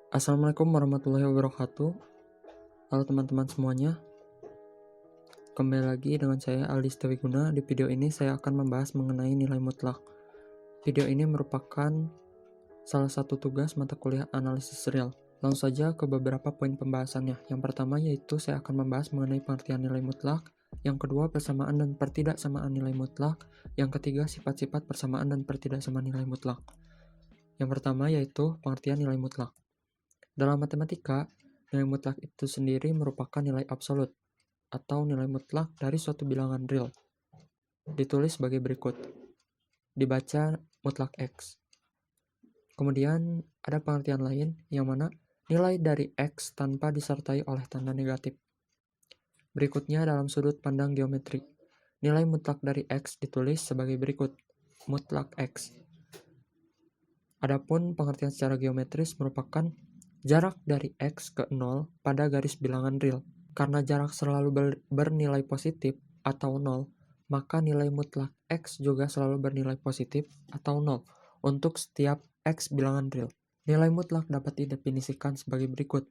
Assalamualaikum warahmatullahi wabarakatuh. Halo teman-teman semuanya. Kembali lagi dengan saya Aldi Stewiguna. Di video ini saya akan membahas mengenai nilai mutlak. Video ini merupakan salah satu tugas mata kuliah analisis real. Langsung saja ke beberapa poin pembahasannya. Yang pertama yaitu saya akan membahas mengenai pengertian nilai mutlak. Yang kedua, persamaan dan pertidaksamaan nilai mutlak. Yang ketiga, sifat-sifat persamaan dan pertidaksamaan nilai mutlak. Yang pertama yaitu pengertian nilai mutlak. Dalam matematika, nilai mutlak itu sendiri merupakan nilai absolut atau nilai mutlak dari suatu bilangan real. Ditulis sebagai berikut. Dibaca mutlak X. Kemudian ada pengertian lain yang mana nilai dari X tanpa disertai oleh tanda negatif. Berikutnya dalam sudut pandang geometri. Nilai mutlak dari X ditulis sebagai berikut. Mutlak X. Adapun pengertian secara geometris merupakan jarak dari X ke 0 pada garis bilangan real. Karena jarak selalu bernilai positif atau 0, maka nilai mutlak X juga selalu bernilai positif atau 0 untuk setiap X bilangan real. Nilai mutlak dapat didefinisikan sebagai berikut.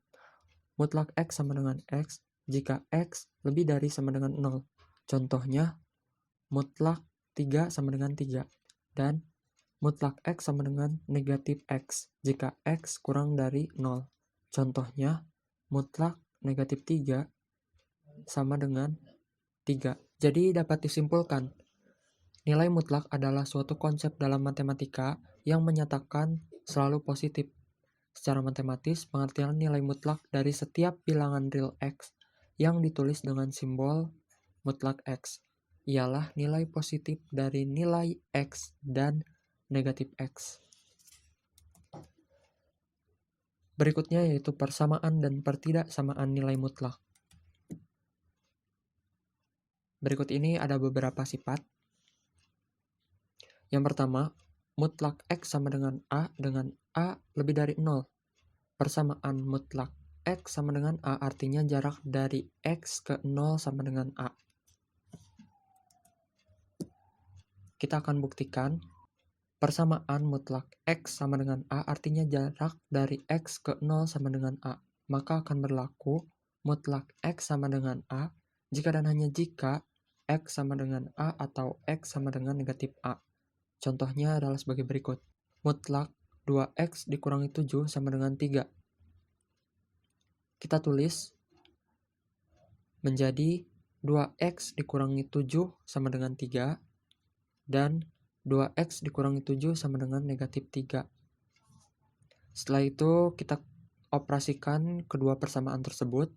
Mutlak X sama dengan X jika X lebih dari sama dengan 0. Contohnya, mutlak 3 sama dengan 3. Dan mutlak X sama dengan negatif X jika X kurang dari 0. Contohnya, mutlak negatif 3 sama dengan 3. Jadi dapat disimpulkan, nilai mutlak adalah suatu konsep dalam matematika yang menyatakan selalu positif. Secara matematis, pengertian nilai mutlak dari setiap bilangan real X yang ditulis dengan simbol mutlak X ialah nilai positif dari nilai X dan negatif X. Berikutnya yaitu persamaan dan pertidaksamaan nilai mutlak. Berikut ini ada beberapa sifat. Yang pertama, mutlak X sama dengan A lebih dari 0. Persamaan mutlak X sama dengan A artinya jarak dari X ke 0 sama dengan A. Kita akan buktikan. Persamaan mutlak X sama dengan A artinya jarak dari X ke 0 sama dengan A. Maka akan berlaku mutlak X sama dengan A jika dan hanya jika X sama dengan A atau X sama dengan negatif A. Contohnya adalah sebagai berikut. Mutlak 2X dikurangi 7 sama dengan 3. Kita tulis menjadi 2X dikurangi 7 sama dengan 3 dan 2X dikurangi 7 sama dengan negatif 3. Setelah itu kita operasikan kedua persamaan tersebut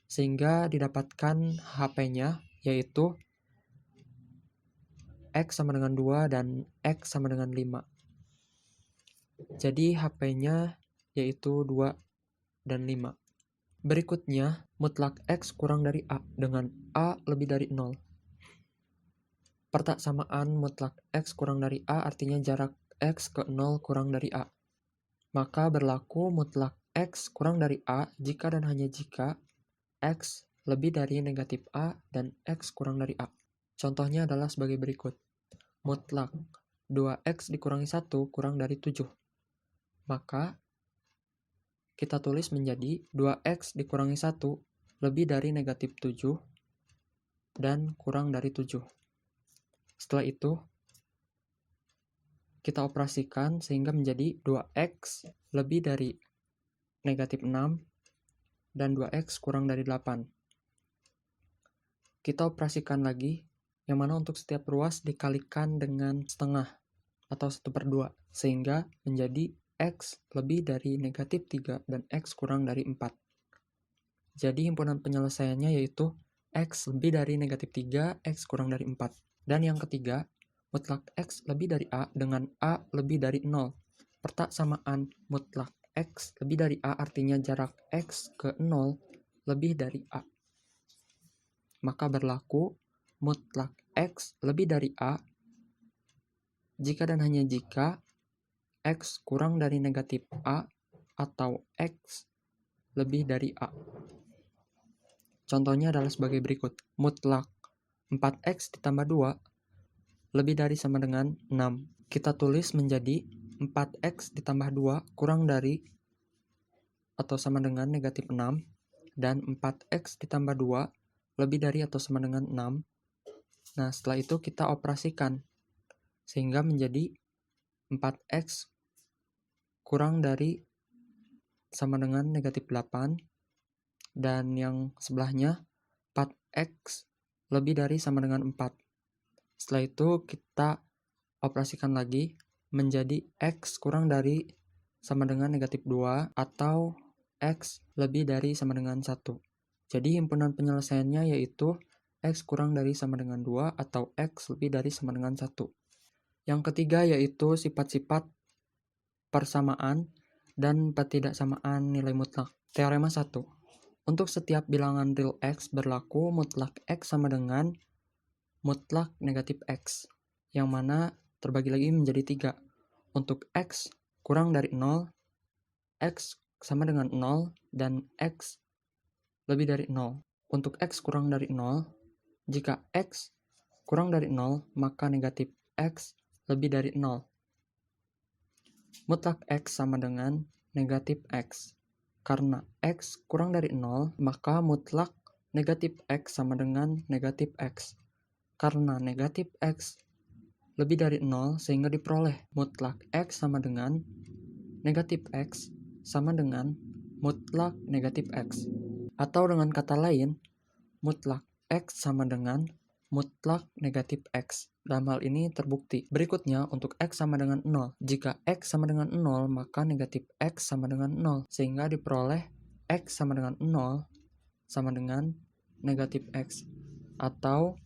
sehingga didapatkan HP-nya yaitu X sama dengan 2 dan X sama dengan 5. Jadi HP-nya yaitu 2 dan 5. Berikutnya, mutlak X kurang dari A dengan A lebih dari 0. Persamaan mutlak X kurang dari A artinya jarak X ke 0 kurang dari A. Maka berlaku mutlak X kurang dari A jika dan hanya jika X lebih dari negatif A dan X kurang dari A. Contohnya adalah sebagai berikut. Mutlak 2X dikurangi 1 kurang dari 7. Maka kita tulis menjadi 2X dikurangi 1 lebih dari negatif 7 dan kurang dari 7. Setelah itu, kita operasikan sehingga menjadi 2X lebih dari negatif 6 dan 2X kurang dari 8. Kita operasikan lagi, yang mana untuk setiap ruas dikalikan dengan setengah atau 1/2, sehingga menjadi X lebih dari negatif 3 dan X kurang dari 4. Jadi himpunan penyelesaiannya yaitu X lebih dari negatif 3, X kurang dari 4. Dan yang ketiga, mutlak X lebih dari A dengan A lebih dari 0. Persamaan mutlak X lebih dari A artinya jarak X ke 0 lebih dari A. Maka berlaku mutlak X lebih dari A jika dan hanya jika X kurang dari negatif A atau X lebih dari A. Contohnya adalah sebagai berikut. Mutlak 4X ditambah 2 lebih dari sama dengan 6. Kita tulis menjadi 4X ditambah 2 kurang dari atau sama dengan negatif 6, dan 4x ditambah 2 lebih dari atau sama dengan 6. Nah, setelah itu kita operasikan, sehingga menjadi 4x kurang dari sama dengan negatif 8, dan yang sebelahnya 4x lebih dari sama dengan 4. Setelah itu kita operasikan lagi menjadi x kurang dari sama dengan negatif 2 atau x lebih dari sama dengan 1. Jadi himpunan penyelesaiannya yaitu x kurang dari sama dengan 2 atau x lebih dari sama dengan 1. Yang ketiga yaitu sifat-sifat persamaan dan ketidaksamaan nilai mutlak. Teorema 1. Untuk setiap bilangan real x berlaku mutlak x sama dengan mutlak negatif x, yang mana terbagi lagi menjadi 3. Untuk x kurang dari 0, x sama dengan 0, dan x lebih dari 0. Untuk x kurang dari 0, jika x kurang dari 0, maka negatif x lebih dari 0. Mutlak x sama dengan negatif x. Karena x kurang dari 0, maka mutlak negatif x sama dengan negatif x. Karena negatif x lebih dari 0, sehingga diperoleh mutlak x sama dengan negatif x sama dengan mutlak negatif x. Atau dengan kata lain, mutlak x sama dengan mutlak negatif x. Dalam hal ini terbukti. Berikutnya, untuk x sama dengan 0. Jika x sama dengan 0, maka negatif x sama dengan 0. Sehingga diperoleh x sama dengan 0 sama dengan negatif x. Atau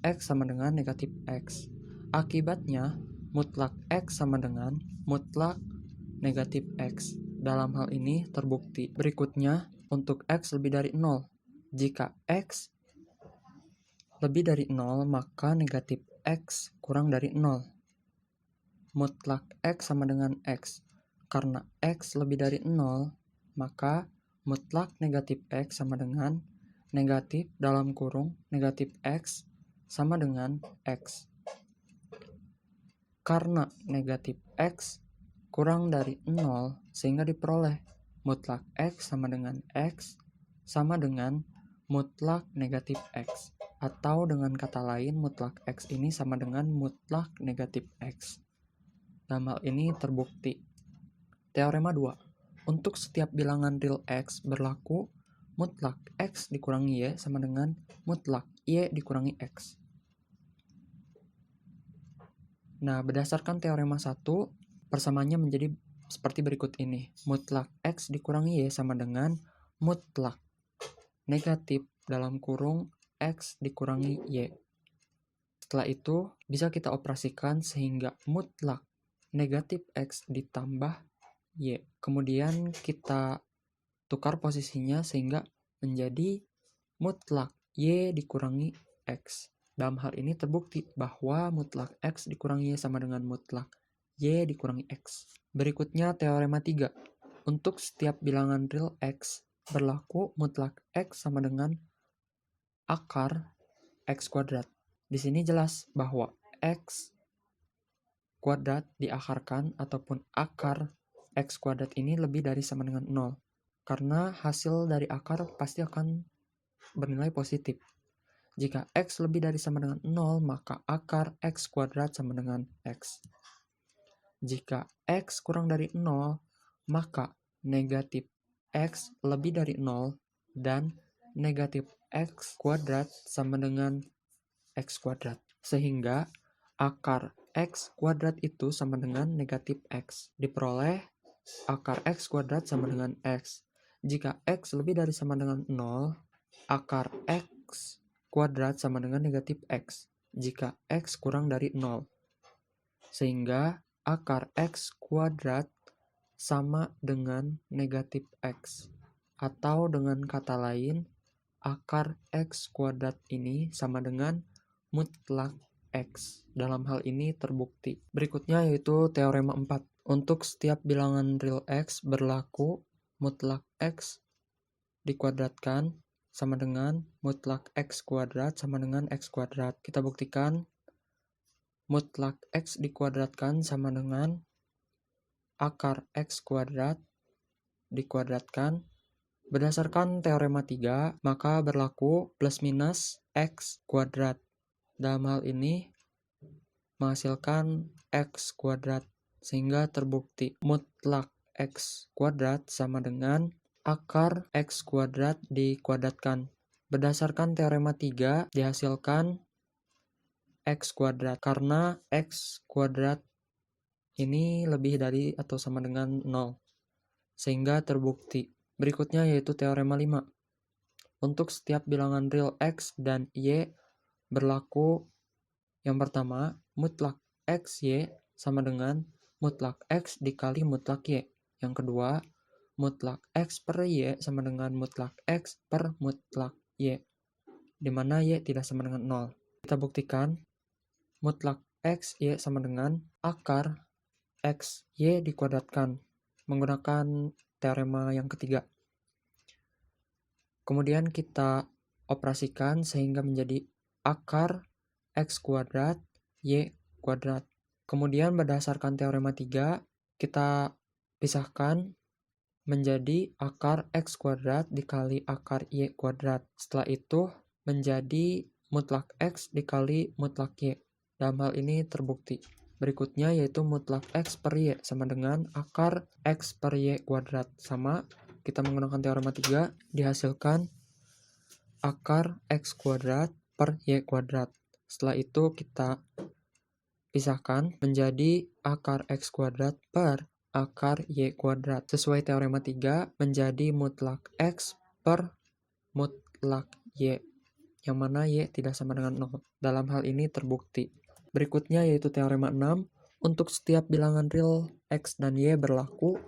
x sama dengan negatif x. Akibatnya, mutlak x sama dengan mutlak negatif x. Dalam hal ini terbukti. Berikutnya, untuk x lebih dari 0. Jika x lebih dari 0, maka negatif x kurang dari 0. Mutlak x sama dengan x. Karena x lebih dari 0, maka mutlak negatif x sama dengan negatif dalam kurung negatif x sama dengan x. Karena negatif x kurang dari 0, sehingga diperoleh mutlak x sama dengan x sama dengan mutlak negatif x. Atau dengan kata lain, mutlak x ini sama dengan mutlak negatif x. Dalam hal ini terbukti. Teorema 2. Untuk setiap bilangan real x berlaku mutlak x dikurangi y sama dengan mutlak y dikurangi x. Nah, berdasarkan teorema 1, persamaannya menjadi seperti berikut ini. Mutlak x dikurangi y sama dengan mutlak negatif dalam kurung x dikurangi y. Setelah itu, bisa kita operasikan sehingga mutlak negatif x ditambah y. Kemudian kita tukar posisinya sehingga menjadi mutlak y dikurangi x. Dalam hal ini terbukti bahwa mutlak x dikurangi y sama dengan mutlak y dikurangi x. Berikutnya teorema 3. Untuk setiap bilangan real x berlaku mutlak x sama dengan akar x kuadrat. Di sini jelas bahwa x kuadrat diakarkan ataupun akar x kuadrat ini lebih dari sama dengan 0. Karena hasil dari akar pasti akan bernilai positif. Jika x lebih dari sama dengan 0, maka akar x kuadrat sama dengan x. Jika x kurang dari 0, maka negatif x lebih dari 0 dan negatif x kuadrat sama dengan x kuadrat. Sehingga akar x kuadrat itu sama dengan negatif x. Diperoleh akar x kuadrat sama dengan x. Jika x lebih dari sama dengan 0, akar x kuadrat sama dengan negatif x jika x kurang dari 0. Sehingga akar x kuadrat sama dengan negatif x. Atau dengan kata lain, akar x kuadrat ini sama dengan mutlak x. Dalam hal ini terbukti. Berikutnya yaitu teorema 4. Untuk setiap bilangan real x berlaku mutlak x dikuadratkan sama dengan mutlak x kuadrat sama dengan x kuadrat. Kita buktikan mutlak x dikuadratkan sama dengan akar x kuadrat dikuadratkan. Berdasarkan teorema 3, maka berlaku plus minus X kuadrat. Dalam hal ini menghasilkan X kuadrat, sehingga terbukti mutlak X kuadrat sama dengan akar X kuadrat dikuadratkan. Berdasarkan teorema 3 dihasilkan X kuadrat, karena X kuadrat ini lebih dari atau sama dengan 0, sehingga terbukti. Berikutnya yaitu teorema 5. Untuk setiap bilangan real X dan Y berlaku yang pertama, mutlak X Y sama dengan mutlak X dikali mutlak Y. Yang kedua, mutlak X per Y sama dengan mutlak X per mutlak Y, di mana Y tidak sama dengan 0. Kita buktikan mutlak X Y sama dengan akar X Y dikuadratkan menggunakan teorema yang ketiga. Kemudian kita operasikan sehingga menjadi akar X kuadrat Y kuadrat. Kemudian berdasarkan teorema 3, kita pisahkan menjadi akar X kuadrat dikali akar Y kuadrat. Setelah itu menjadi mutlak X dikali mutlak Y. Dalam hal ini terbukti. Berikutnya yaitu mutlak X per Y sama dengan akar X per Y kuadrat. Sama, kita menggunakan teorema 3, dihasilkan akar X kuadrat per Y kuadrat. Setelah itu kita pisahkan menjadi akar X kuadrat per akar Y kuadrat. Sesuai teorema 3 menjadi mutlak X per mutlak Y, yang mana Y tidak sama dengan 0. Dalam hal ini terbukti. Berikutnya yaitu teorema 6. Untuk setiap bilangan real X dan Y berlaku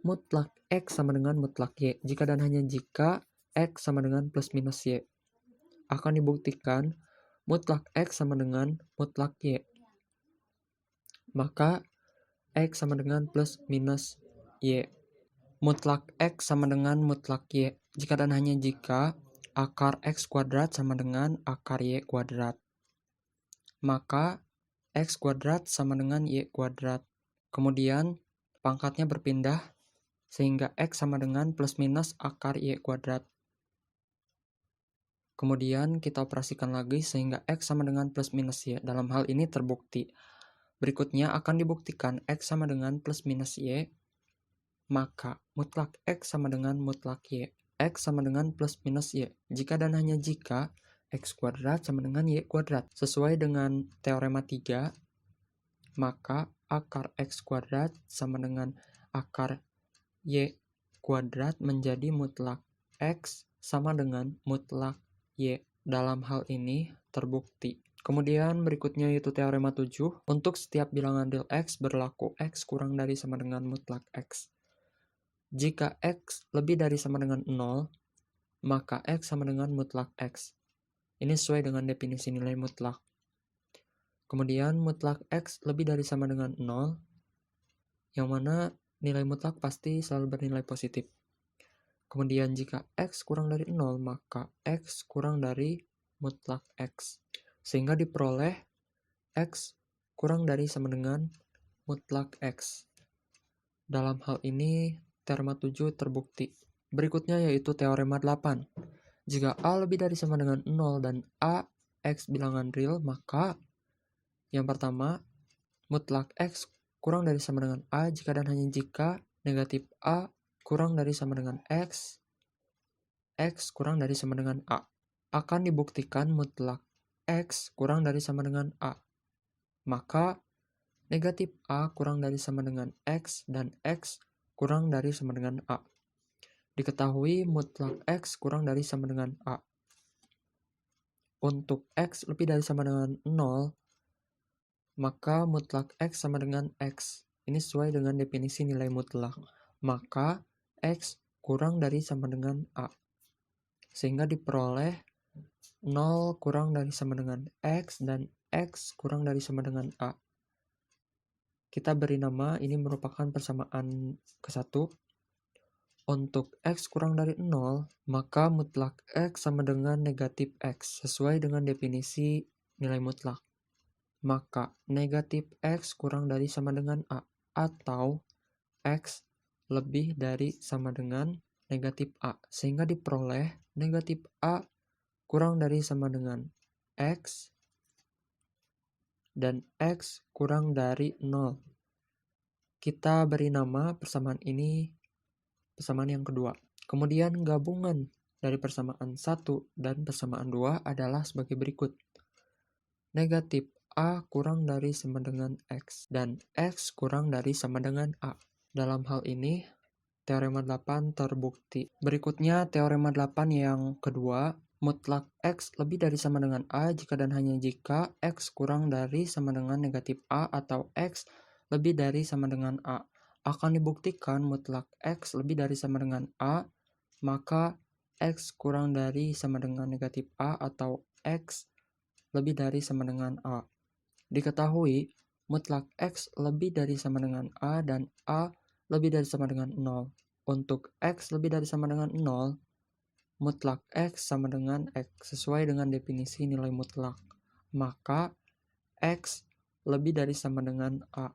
mutlak X sama dengan mutlak Y jika dan hanya jika X sama dengan plus minus Y. Akan dibuktikan mutlak X sama dengan mutlak Y. Maka X sama dengan plus minus Y. Mutlak X sama dengan mutlak Y jika dan hanya jika akar X kuadrat sama dengan akar Y kuadrat. Maka X kuadrat sama dengan Y kuadrat. Kemudian pangkatnya berpindah sehingga X sama dengan plus minus akar Y kuadrat. Kemudian kita operasikan lagi sehingga X sama dengan plus minus Y. Dalam hal ini terbukti. Berikutnya akan dibuktikan X sama dengan plus minus Y, maka mutlak X sama dengan mutlak Y. X sama dengan plus minus Y jika dan hanya jika X kuadrat sama dengan Y kuadrat. Sesuai dengan teorema 3, maka akar X kuadrat sama dengan akar Y kuadrat menjadi mutlak X sama dengan mutlak Y. Dalam hal ini terbukti. Kemudian berikutnya yaitu teorema 7. Untuk setiap bilangan real X berlaku X kurang dari sama dengan mutlak X. Jika X lebih dari sama dengan 0, maka X sama dengan mutlak X. Ini sesuai dengan definisi nilai mutlak. Kemudian mutlak X lebih dari sama dengan 0, yang mana nilai mutlak pasti selalu bernilai positif. Kemudian jika X kurang dari 0, maka X kurang dari mutlak X. Sehingga diperoleh X kurang dari sama dengan mutlak X. Dalam hal ini teorema 7 terbukti. Berikutnya yaitu teorema 8. Jika A lebih dari sama dengan 0 dan A X bilangan real, maka yang pertama, mutlak X kurang dari sama dengan A jika dan hanya jika negatif A kurang dari sama dengan X kurang dari sama dengan A. Akan dibuktikan mutlak X kurang dari sama dengan A. Maka negatif A kurang dari sama dengan X dan X kurang dari sama dengan A. Diketahui mutlak X kurang dari sama dengan A. Untuk X lebih dari sama dengan 0, maka mutlak X sama dengan X. Ini sesuai dengan definisi nilai mutlak. Maka X kurang dari sama dengan A. Sehingga diperoleh 0 kurang dari sama dengan X dan X kurang dari sama dengan A. Kita beri nama, ini merupakan persamaan ke-1. Untuk X kurang dari 0, maka mutlak X sama dengan negatif X, sesuai dengan definisi nilai mutlak. Maka negatif X kurang dari sama dengan A, atau X lebih dari sama dengan negatif A. Sehingga diperoleh negatif A kurang dari sama dengan X dan X kurang dari 0. Kita beri nama persamaan ini persamaan yang kedua. Kemudian gabungan dari persamaan 1 dan persamaan 2 adalah sebagai berikut. Negatif A kurang dari sama dengan X dan X kurang dari sama dengan A. Dalam hal ini, teorema 8 terbukti. Berikutnya, teorema 8 yang kedua, mutlak X lebih dari sama dengan A jika dan hanya jika X kurang dari sama dengan negatif A atau X lebih dari sama dengan A. Akan dibuktikan mutlak X lebih dari sama dengan A, maka X kurang dari sama dengan negatif A atau X lebih dari sama dengan A. Diketahui mutlak X lebih dari sama dengan A dan A lebih dari sama dengan 0. Untuk X lebih dari sama dengan 0, mutlak X sama dengan X sesuai dengan definisi nilai mutlak. Maka X lebih dari sama dengan A.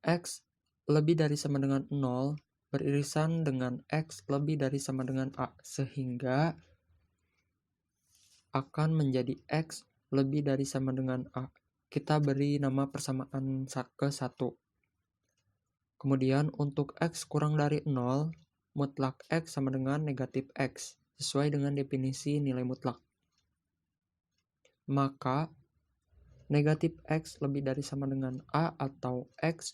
X lebih dari sama dengan 0 beririsan dengan X lebih dari sama dengan A, sehingga akan menjadi X lebih dari sama dengan A. Kita beri nama persamaan ke-1. Kemudian untuk X kurang dari 0, mutlak X sama dengan negatif X, sesuai dengan definisi nilai mutlak. Maka negatif X lebih dari sama dengan A atau X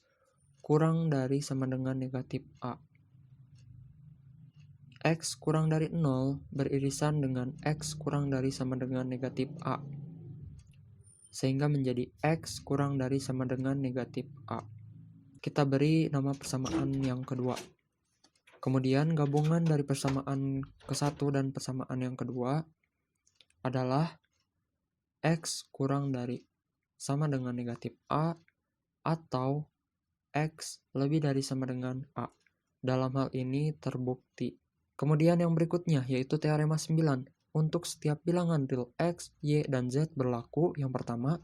kurang dari sama dengan negatif A. X kurang dari 0 beririsan dengan X kurang dari sama dengan negatif A, sehingga menjadi X kurang dari sama dengan negatif A. Kita beri nama persamaan yang kedua. Kemudian gabungan dari persamaan ke-1 dan persamaan yang kedua adalah X kurang dari sama dengan negatif A atau X lebih dari sama dengan A. Dalam hal ini terbukti. Kemudian yang berikutnya yaitu teorema 9. Untuk setiap bilangan real X, Y, dan Z berlaku. Yang pertama,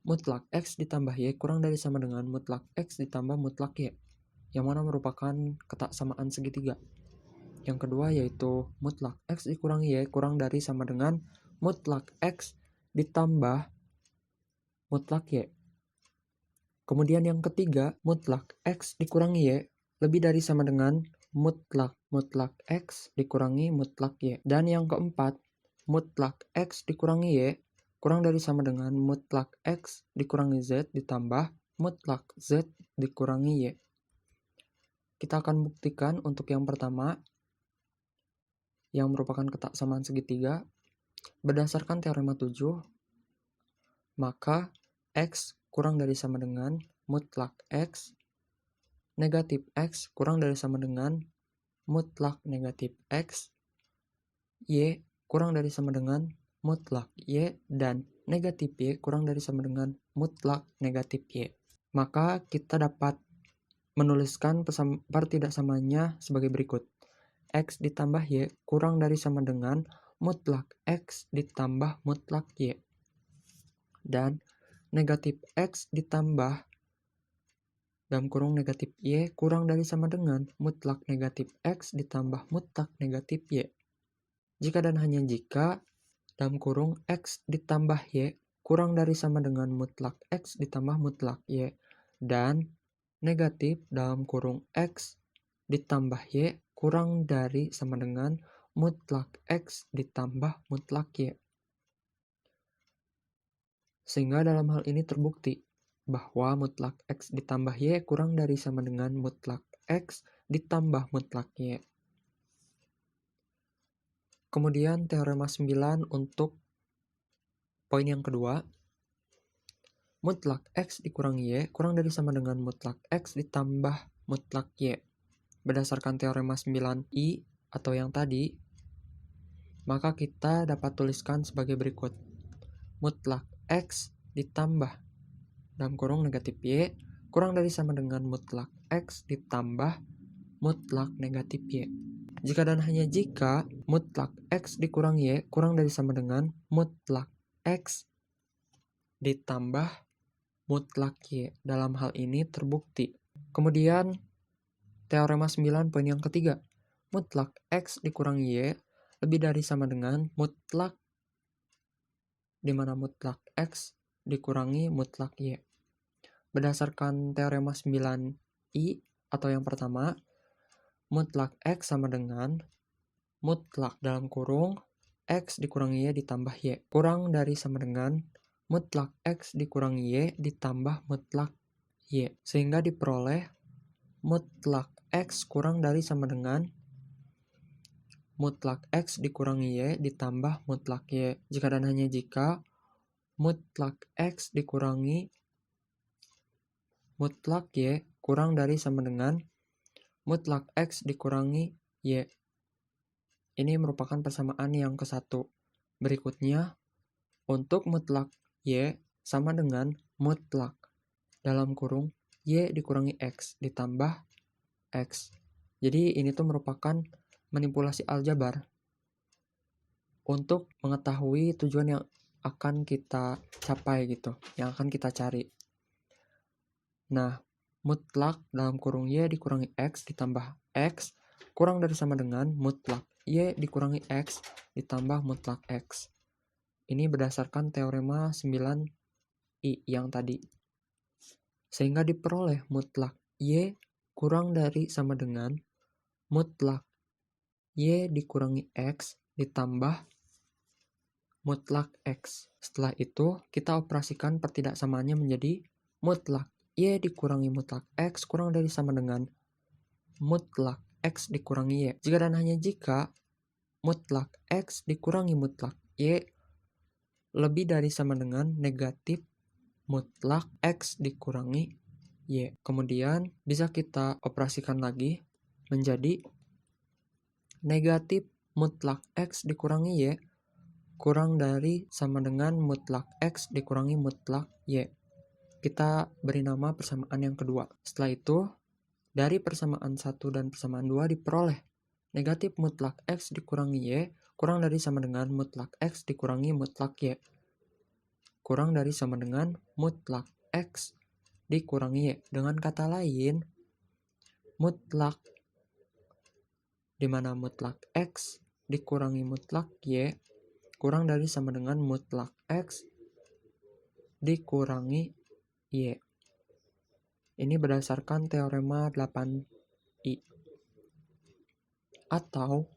mutlak X ditambah Y kurang dari sama dengan mutlak X ditambah mutlak Y, yang mana merupakan ketaksamaan segitiga. Yang kedua yaitu mutlak X dikurangi Y kurang dari sama dengan mutlak X ditambah mutlak Y. Kemudian yang ketiga, mutlak X dikurangi Y lebih dari sama dengan mutlak X dikurangi mutlak Y. Dan yang keempat, mutlak X dikurangi Y kurang dari sama dengan mutlak X dikurangi Z ditambah mutlak Z dikurangi Y. Kita akan buktikan untuk yang pertama, yang merupakan ketaksamaan segitiga, berdasarkan teorema 7, maka X kurang dari sama dengan mutlak X, negatif X kurang dari sama dengan mutlak negatif X, Y kurang dari sama dengan mutlak Y, dan negatif Y kurang dari sama dengan mutlak negatif Y. Maka kita dapat menuliskan pertidaksamanya sebagai berikut. X ditambah Y kurang dari sama dengan mutlak X ditambah mutlak Y. Dan negatif X ditambah dalam kurung negatif Y kurang dari sama dengan mutlak negatif X ditambah mutlak negatif Y. Jika dan hanya jika dalam kurung X ditambah Y kurang dari sama dengan mutlak X ditambah mutlak Y, dan negatif dalam kurung X ditambah Y kurang dari sama dengan mutlak X ditambah mutlak Y. Sehingga dalam hal ini terbukti bahwa mutlak X ditambah Y kurang dari sama dengan mutlak X ditambah mutlak Y. Kemudian teorema 9 untuk poin yang kedua, mutlak X dikurangi Y kurang dari sama dengan mutlak X ditambah mutlak Y. Berdasarkan teorema 9I atau yang tadi, maka kita dapat tuliskan sebagai berikut. Mutlak X ditambah dalam kurung negatif Y kurang dari sama dengan mutlak X ditambah mutlak negatif Y. Jika dan hanya jika mutlak X dikurangi Y kurang dari sama dengan mutlak X ditambah mutlak Y. Dalam hal ini terbukti Kemudian teorema 9 poin yang ketiga. Mutlak X dikurangi Y lebih dari sama dengan mutlak, di mana mutlak X dikurangi mutlak Y. Berdasarkan teorema 9I atau yang pertama, mutlak X sama dengan mutlak dalam kurung X dikurangi Y ditambah Y. Kurang dari sama dengan mutlak X dikurangi Y ditambah mutlak Y. Sehingga diperoleh mutlak X kurang dari sama dengan mutlak X dikurangi Y ditambah mutlak Y. Jika dan hanya jika mutlak X dikurangi mutlak Y kurang dari sama dengan mutlak X dikurangi Y. Ini merupakan persamaan yang ke-1. Berikutnya, untuk mutlak Y sama dengan mutlak dalam kurung Y dikurangi X ditambah X. Jadi ini tuh merupakan manipulasi aljabar untuk mengetahui tujuan yang akan kita capai gitu, yang akan kita cari. Nah, mutlak dalam kurung Y dikurangi X ditambah X kurang dari sama dengan mutlak Y dikurangi X ditambah mutlak X. Ini berdasarkan teorema 9I yang tadi. Sehingga diperoleh mutlak Y kurang dari sama dengan mutlak Y dikurangi X ditambah mutlak X. Setelah itu, kita operasikan pertidaksamaannya menjadi mutlak Y dikurangi mutlak X kurang dari sama dengan mutlak X dikurangi Y. Jika dan hanya jika mutlak X dikurangi mutlak Y lebih dari sama dengan negatif mutlak X dikurangi Y. Kemudian bisa kita operasikan lagi menjadi negatif mutlak X dikurangi Y kurang dari sama dengan mutlak X dikurangi mutlak Y. Kita beri nama persamaan yang kedua. Setelah itu, dari persamaan 1 dan persamaan 2 diperoleh negatif mutlak X dikurangi Y kurang dari sama dengan mutlak X dikurangi mutlak Y. Kurang dari sama dengan mutlak X dikurangi Y. Dengan kata lain, mutlak di mana mutlak X dikurangi mutlak Y kurang dari sama dengan mutlak X dikurangi Y. Ini berdasarkan teorema 8I. Atau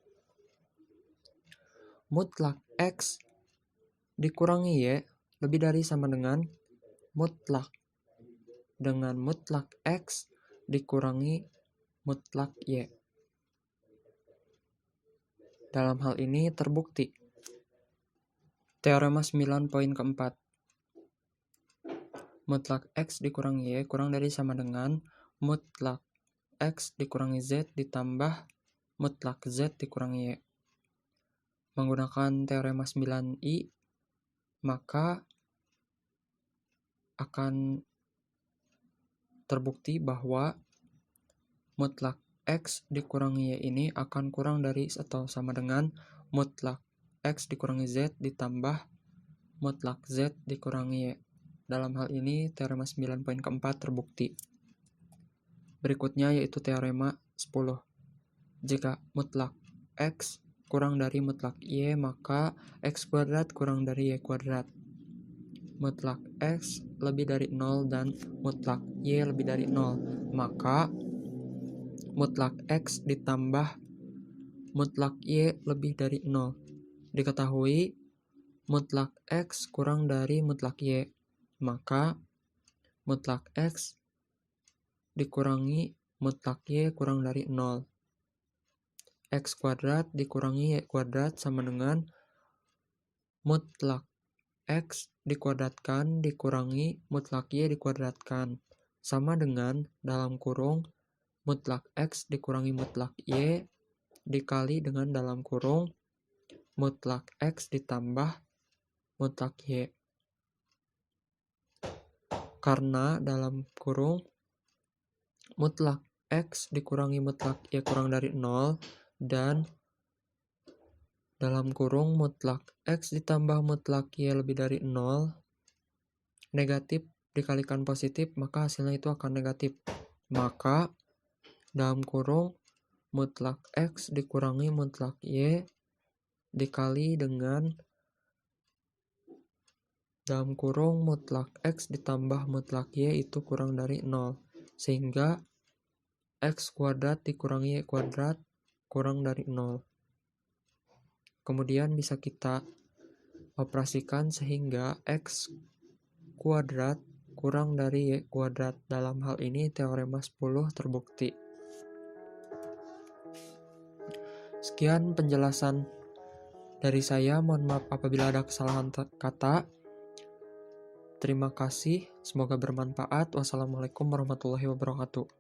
mutlak X dikurangi Y lebih dari sama dengan mutlak dengan mutlak X dikurangi mutlak Y. Dalam hal ini terbukti. Teorema 9 poin keempat. Mutlak X dikurangi Y kurang dari sama dengan mutlak X dikurangi Z ditambah mutlak Z dikurangi Y. Menggunakan teorema 9I, maka akan terbukti bahwa mutlak X dikurangi Y ini akan kurang dari atau sama dengan mutlak X dikurangi Z ditambah mutlak Z dikurangi Y. Dalam hal ini teorema 9 poin keempat terbukti. Berikutnya yaitu teorema 10. Jika mutlak X kurang dari mutlak Y, maka X kuadrat kurang dari Y kuadrat. Mutlak X lebih dari 0 dan mutlak Y lebih dari 0. Maka mutlak X ditambah mutlak Y lebih dari 0. Diketahui mutlak X kurang dari mutlak Y. Maka mutlak X dikurangi mutlak Y kurang dari 0. X kuadrat dikurangi Y kuadrat sama dengan mutlak X dikuadratkan dikurangi mutlak Y dikuadratkan. Sama dengan dalam kurung mutlak X dikurangi mutlak Y dikali dengan dalam kurung mutlak X ditambah mutlak Y. Karena dalam kurung mutlak X dikurangi mutlak Y kurang dari 0 dan dalam kurung mutlak X ditambah mutlak Y lebih dari 0 negatif dikalikan positif, maka hasilnya itu akan negatif. Maka dalam kurung mutlak X dikurangi mutlak Y dikali dengan dalam kurung mutlak X ditambah mutlak Y itu kurang dari 0. Sehingga X kuadrat dikurangi Y kuadrat kurang dari 0. Kemudian bisa kita operasikan sehingga X kuadrat kurang dari Y kuadrat. Dalam hal ini teorema 10 terbukti. Sekian penjelasan dari saya. Mohon maaf apabila ada kesalahan kata. Terima kasih. Semoga bermanfaat. Wassalamualaikum warahmatullahi wabarakatuh.